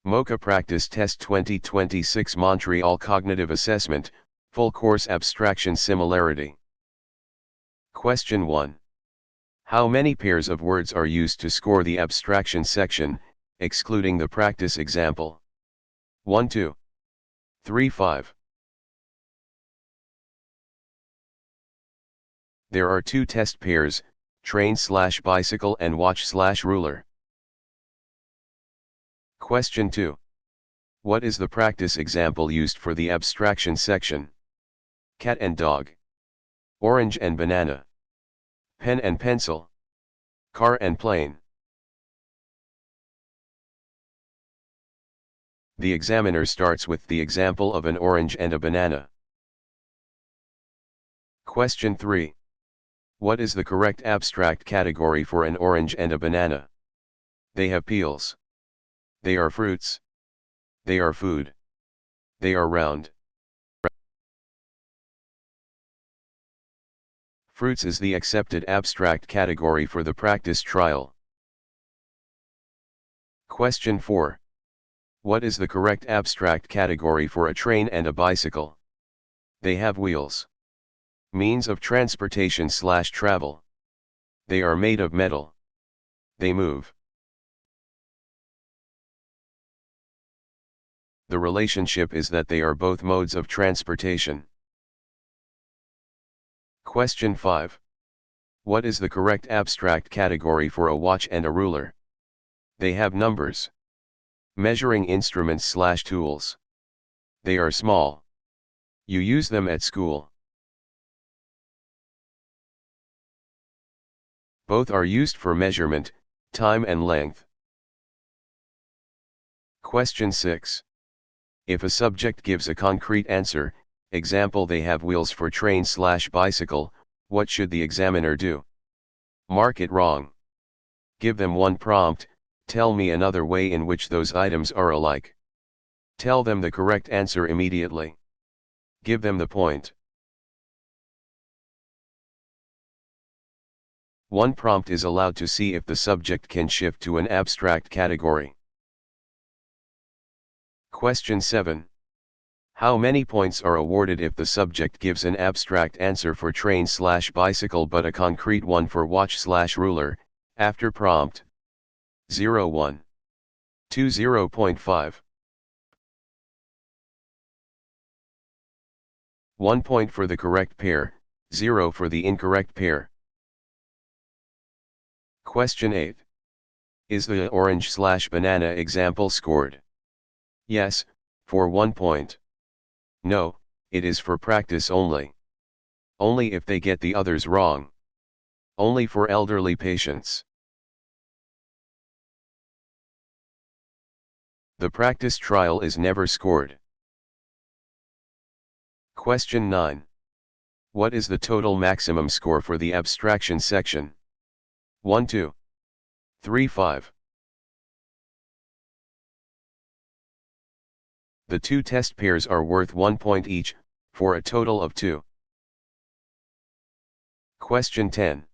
MoCA Practice Test 2026 Montreal Cognitive Assessment, Full Course Abstraction Similarity. Question 1. How many pairs of words are used to score the abstraction section, excluding the practice example? 1, 2, 3, 5. There are two test pairs, train/bicycle and watch/ruler. Question 2. What is the practice example used for the abstraction section? Cat and dog. Orange and banana. Pen and pencil. Car and plane. The examiner starts with the example of an orange and a banana. Question 3. What is the correct abstract category for an orange and a banana? They have peels. They are fruits. They are food. They are round. Fruits is the accepted abstract category for the practice trial. Question 4. What is the correct abstract category for a train and a bicycle? They have wheels. Means of transportation/travel. They are made of metal. They move. The relationship is that they are both modes of transportation. Question 5. What is the correct abstract category for a watch and a ruler? They have numbers. Measuring instruments/tools. They are small. You use them at school. Both are used for measurement, time and length. Question 6. If a subject gives a concrete answer, example they have wheels for train/bicycle, what should the examiner do? Mark it wrong. Give them one prompt, tell me another way in which those items are alike. Tell them the correct answer immediately. Give them the point. One prompt is allowed to see if the subject can shift to an abstract category. Question 7. How many points are awarded if the subject gives an abstract answer for train/bicycle but a concrete one for watch/ruler, after prompt? 0, 1. 2, 0.5. 1 point for the correct pair, 0 for the incorrect pair. Question 8. Is the orange/banana example scored? Yes, for 1 point. No, it is for practice only. Only if they get the others wrong. Only for elderly patients. The practice trial is never scored. Question 9. What is the total maximum score for the abstraction section? 1, 2, 3, 5. The two test pairs are worth 1 point each, for a total of 2. Question 10.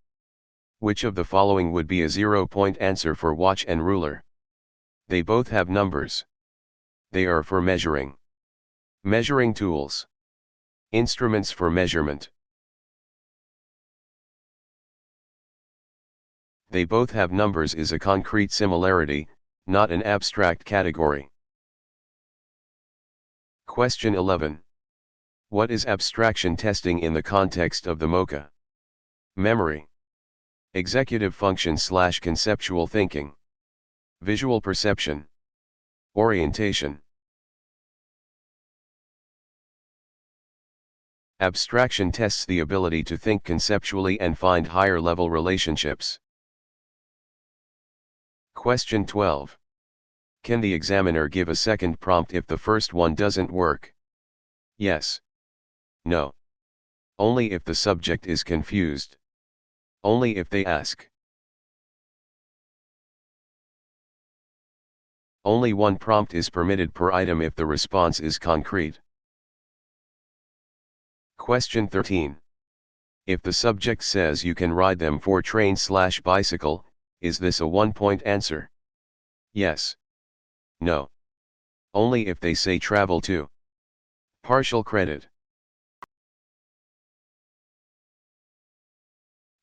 Which of the following would be a 0-point answer for watch and ruler? They both have numbers. They are for measuring. Measuring tools. Instruments for measurement. They both have numbers is a concrete similarity, not an abstract category. Question 11. What is abstraction testing in the context of the MoCA? Memory. Executive function/conceptual thinking. Visual perception. Orientation. Abstraction tests the ability to think conceptually and find higher-level relationships. Question 12. Can the examiner give a second prompt if the first one doesn't work? Yes. No. Only if the subject is confused. Only if they ask. Only one prompt is permitted per item if the response is concrete. Question 13. If the subject says you can ride them for train/bicycle, is this a 1-point answer? Yes. No. Only if they say travel to. Partial credit.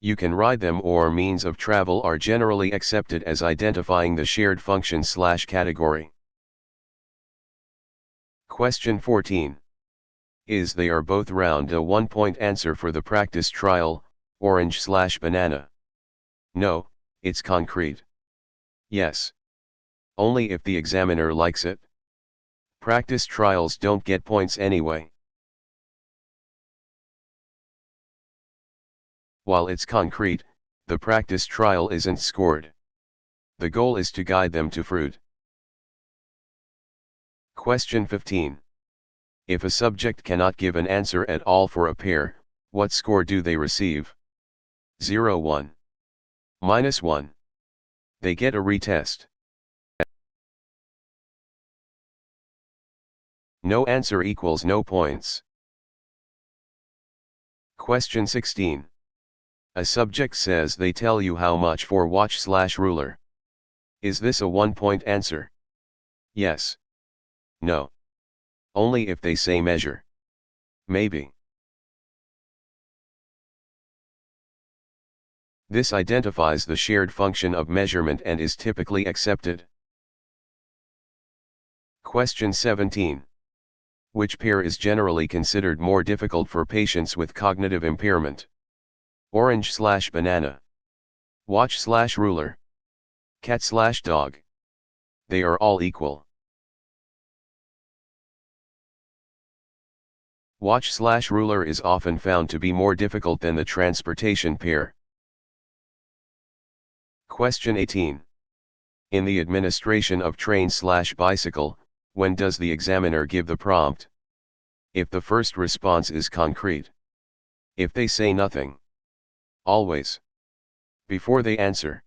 You can ride them or means of travel are generally accepted as identifying the shared function / category. Question 14. Is they are both round a 1-point answer for the practice trial, orange / banana? No, it's concrete. Yes. Only if the examiner likes it. Practice trials don't get points anyway. While it's concrete, the practice trial isn't scored. The goal is to guide them to fruit. Question 15. If a subject cannot give an answer at all for a pair, what score do they receive? 0, 1. -1. They get a retest. No answer equals no points. Question 16. A subject says they tell you how much for watch / ruler. Is this a 1-point answer? Yes. No. Only if they say measure. Maybe. This identifies the shared function of measurement and is typically accepted. Question 17. Which pair is generally considered more difficult for patients with cognitive impairment? Orange / banana. Watch / ruler. Cat / dog. They are all equal. Watch / ruler is often found to be more difficult than the transportation pair. Question 18. In the administration of train / bicycle, when does the examiner give the prompt? If the first response is concrete. If they say nothing. Always. Before they answer.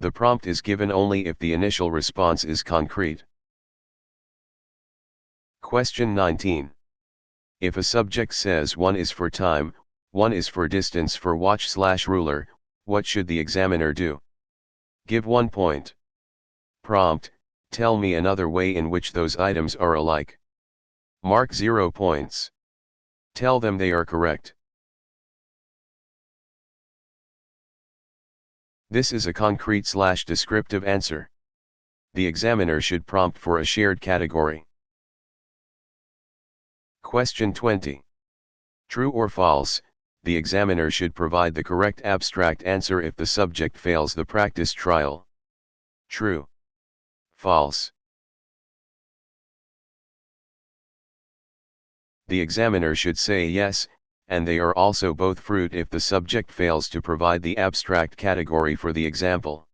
The prompt is given only if the initial response is concrete. Question 19. If a subject says 1 is for time, 1 is for distance for watch / ruler, what should the examiner do? Give 1 point. Prompt, tell me another way in which those items are alike. Mark 0 points. Tell them they are correct. This is a concrete / descriptive answer. The examiner should prompt for a shared category. Question 20. True or false, the examiner should provide the correct abstract answer if the subject fails the practice trial. True. False. The examiner should say yes, and they are also both fruit if the subject fails to provide the abstract category for the example.